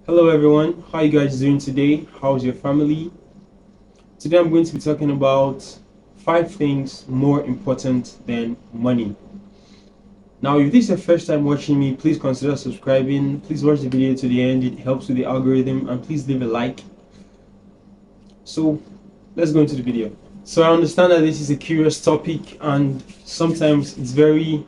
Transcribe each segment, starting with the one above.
Hello everyone, how you guys doing today? How's your family? Today I'm going to be talking about 5 things more important than money. Now, if this is your first time watching me, please consider subscribing. Please watch the video to the end, it helps with the algorithm, and please leave a like. So, let's go into the video. So I understand that this is a curious topic and sometimes it's very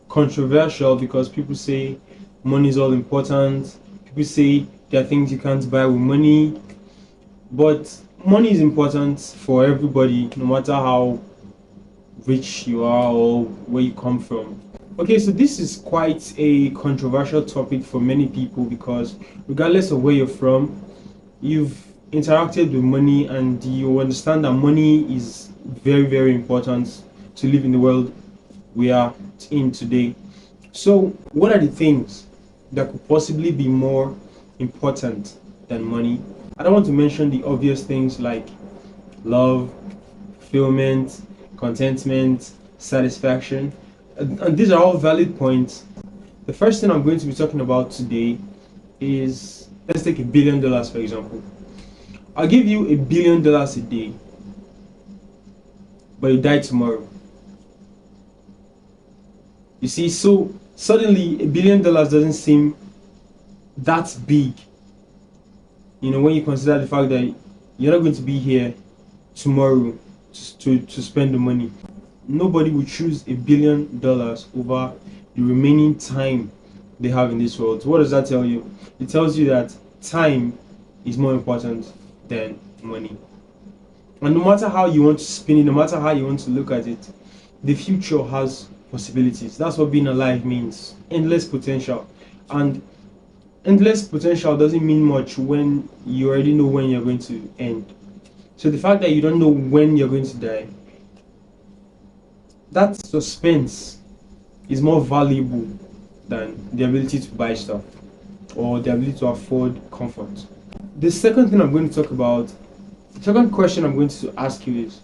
controversial because people say money is all important. People say there are things you can't buy with money, but money is important for everybody, no matter how rich you are or where you come from. Okay, so this is quite a controversial topic for many people because regardless of where you're from, you've interacted with money and you understand that money is very, very important to live in the world we are in today. So, what are the things that could possibly be more important than money? I don't want to mention the obvious things like love, fulfillment, contentment, satisfaction, and these are all valid points. The first thing I'm going to be talking about today is, let's take $1 billion for example. I'll give you $1 billion a day, but you die tomorrow. You see, so suddenly $1 billion doesn't seem that big. When you consider the fact that you're not going to be here tomorrow to spend the money. Nobody would choose $1 billion over the remaining time they have in this world. So what does that tell you? It tells you that time is more important than money. And no matter how you want to spin it, no matter how you want to look at it, the future has possibilities. That's what being alive means. Endless potential. And endless potential doesn't mean much when you already know when you're going to end. So the fact that you don't know when you're going to die, that suspense is more valuable than the ability to buy stuff or the ability to afford comfort. The second thing I'm going to talk about, the second question I'm going to ask you is,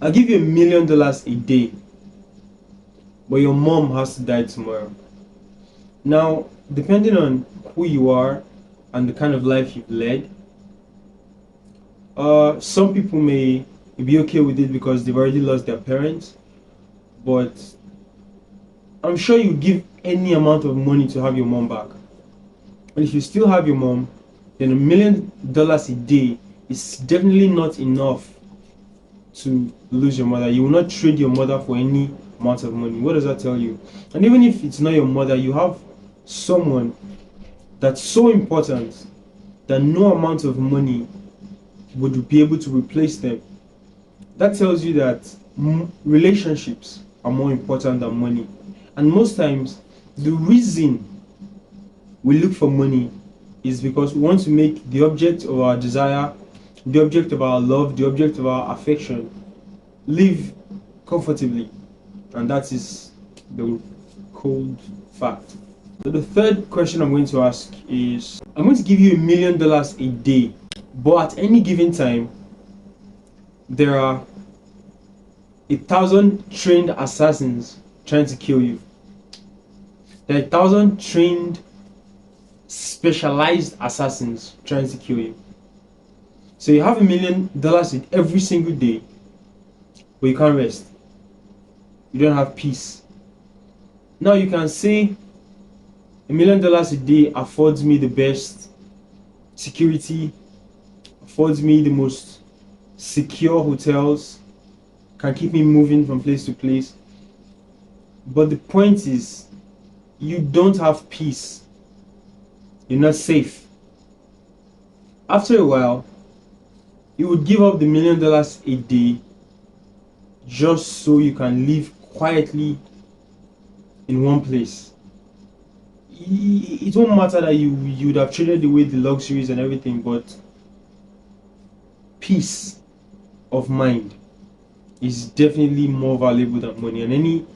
I'll give you $1 million a day, but your mom has to die tomorrow. Now, depending on who you are and the kind of life you've led, some people may be okay with it because they've already lost their parents, but I'm sure you'd give any amount of money to have your mom back. And if you still have your mom, then $1 million a day is definitely not enough to lose your mother. You will not trade your mother for any amount of money. What does that tell you? And even if it's not your mother, you have someone that's so important that no amount of money would be able to replace them. That tells you that relationships are more important than money. And most times, the reason we look for money is because we want to make the object of our desire, the object of our love, the object of our affection live comfortably. And that is the cold fact. So the third question I'm going to ask is, I'm going to give you $1 million a day, but at any given time, there are 1,000 trained assassins trying to kill you. There are 1,000 trained, specialized assassins trying to kill you. So you have $1 million every single day, but you can't rest. You don't have peace. Now you can say $1 million a day affords me the best security, affords me the most secure hotels, can keep me moving from place to place. But the point is, you don't have peace. You're not safe. After a while, you would give up the $1 million a day just so you can live quietly in one place. It won't matter that you would have traded away the luxuries and everything, but peace of mind is definitely more valuable than money. And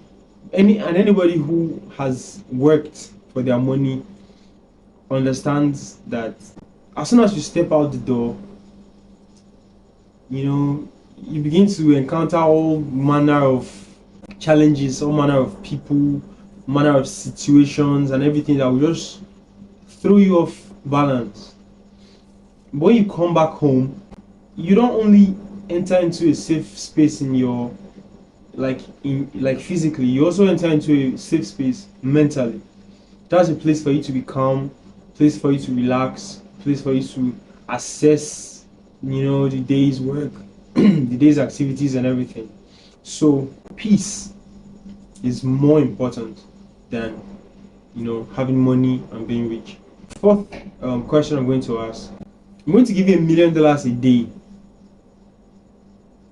anybody who has worked for their money understands that as soon as you step out the door, you begin to encounter all manner of challenges, all manner of people, manner of situations, and everything that will just throw you off balance. But when you come back home, you don't only enter into a safe space in your like physically, you also enter into a safe space mentally. That's a place for you to be calm, place for you to relax, place for you to assess, the day's work, the day's activities and everything. So peace is more important than having money and being rich. Fourth question I'm going to ask. I'm going to give you $1 million a day,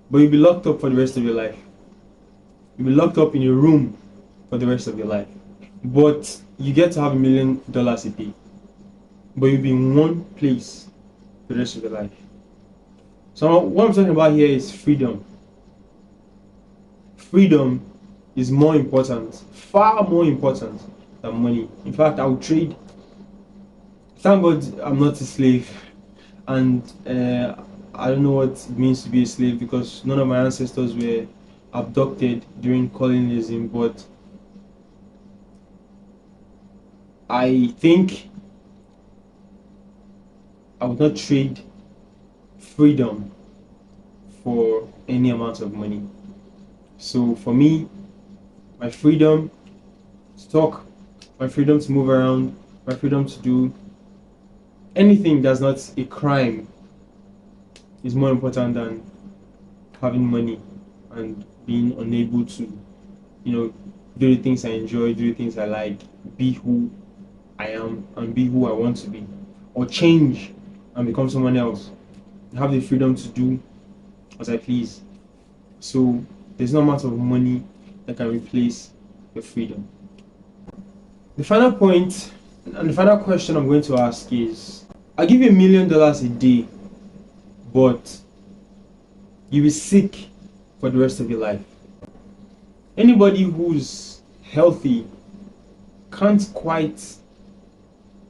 but you'll be locked up for the rest of your life. You'll be locked up in your room for the rest of your life. But you get to have $1 million a day, but you'll be in one place for the rest of your life. So what I'm talking about here is freedom. Freedom is more important, far more important than money. In fact, I would trade. Thank God I'm not a slave, and I don't know what it means to be a slave because none of my ancestors were abducted during colonialism. But I think I would not trade freedom for any amount of money. So for me, my freedom to talk, my freedom to move around, my freedom to do anything that's not a crime is more important than having money and being unable to, do the things I enjoy, do the things I like, be who I am and be who I want to be, or change and become someone else. Have the freedom to do as I please. So there's no amount of money that can replace your freedom. The final point and the final question I'm going to ask is, I'll give you $1 million a day, but you'll be sick for the rest of your life. Anybody who's healthy can't quite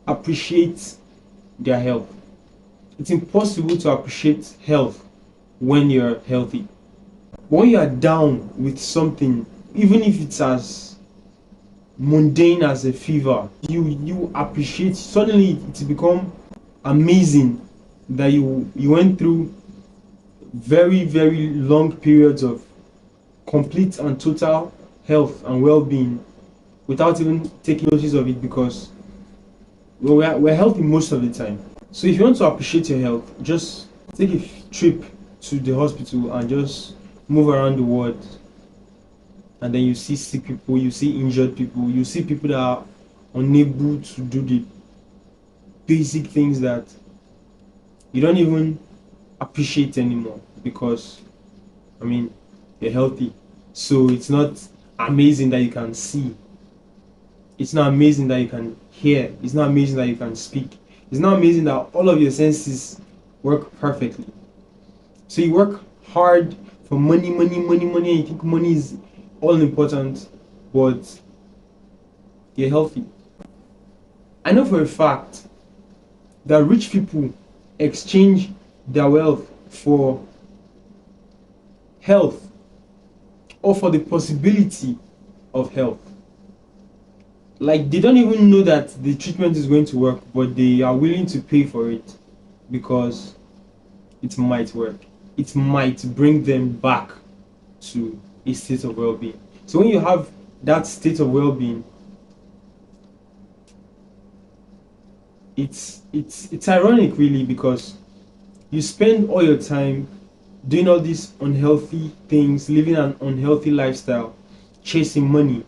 appreciate their health. It's impossible to appreciate health when you're healthy. When you are down with something, even if it's as mundane as a fever, you appreciate. Suddenly it's become amazing that you went through very, very long periods of complete and total health and well-being without even taking notice of it, because we're healthy most of the time. So if you want to appreciate your health, just take a trip to the hospital and just move around the world, and then you see sick people, you see injured people, you see people that are unable to do the basic things that you don't even appreciate anymore because you're healthy. So it's not amazing that you can see, it's not amazing that you can hear, it's not amazing that you can speak, it's not amazing that all of your senses work perfectly. So you work hard for money, and you think money is all important, but you're healthy. I know for a fact that rich people exchange their wealth for health or for the possibility of health. Like, they don't even know that the treatment is going to work, but they are willing to pay for it because it might work. It might bring them back to a state of well-being. So when you have that state of well-being, it's ironic really, because you spend all your time doing all these unhealthy things, living an unhealthy lifestyle, chasing money,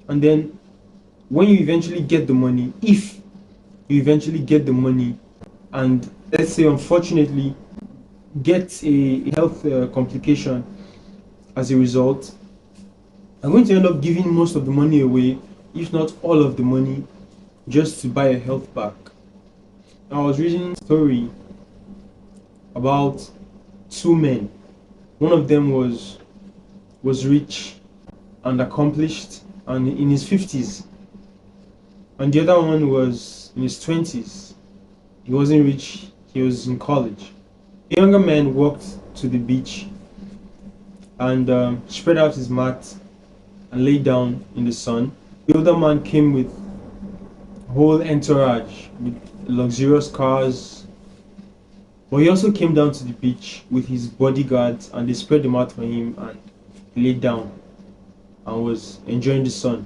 and then when you eventually get the money, if you eventually get the money, and let's say unfortunately get a health complication as a result, I'm going to end up giving most of the money away, if not all of the money, just to buy a health back. I was reading a story about two men. One of them was rich and accomplished and in his 50s, and the other one was in his 20s. He wasn't rich, he was in college. The younger man walked to the beach and spread out his mat and lay down in the sun. The older man came with whole entourage with luxurious cars. But he also came down to the beach with his bodyguards, and they spread them out for him, and he laid down and was enjoying the sun.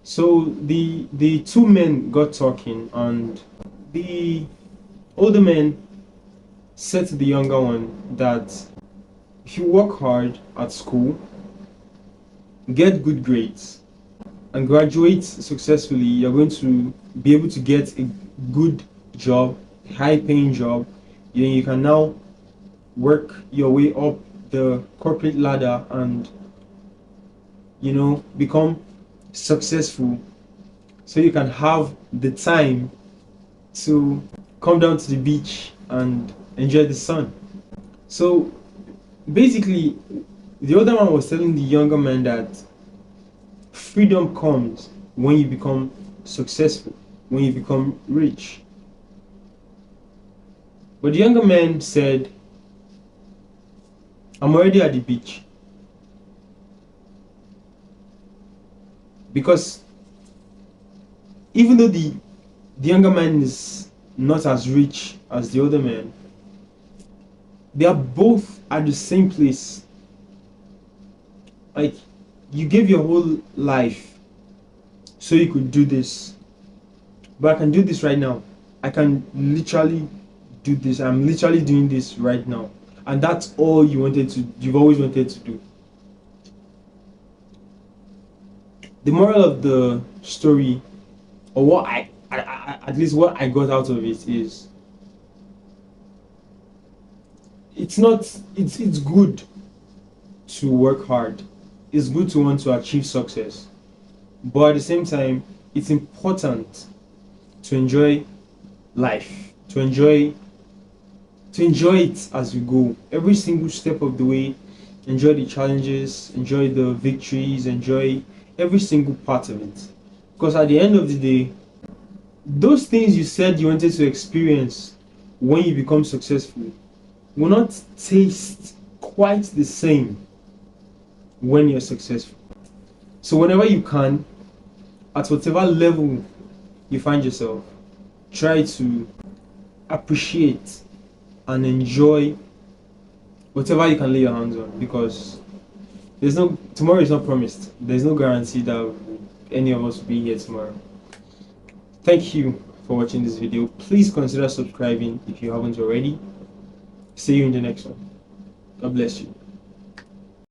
So the two men got talking, and the older man said to the younger one that if you work hard at school, get good grades, and graduate successfully, you're going to be able to get a good job, high paying job. You can now work your way up the corporate ladder and become successful, so you can have the time to come down to the beach and enjoy the sun. So basically, the older man was telling the younger man that freedom comes when you become successful, when you become rich. But the younger man said, I'm already at the beach. Because even though the younger man is not as rich as the older man, they are both at the same place. Like, you gave your whole life so you could do this, but I can do this right now. I can literally do this. I'm literally doing this right now, and that's all you've always wanted to do. The moral of the story, or what at least what I got out of it, is it's good to work hard. It's good to want to achieve success, but at the same time, it's important to enjoy life, to enjoy it as you go, every single step of the way. Enjoy the challenges, enjoy the victories, enjoy every single part of it. Because at the end of the day, those things you said you wanted to experience when you become successful will not taste quite the same when you're successful. So whenever you can, at whatever level you find yourself, try to appreciate and enjoy whatever you can lay your hands on, because tomorrow is not promised. There's no guarantee that any of us will be here tomorrow. Thank you for watching this video. Please consider subscribing if you haven't already. See you in the next one. God bless you.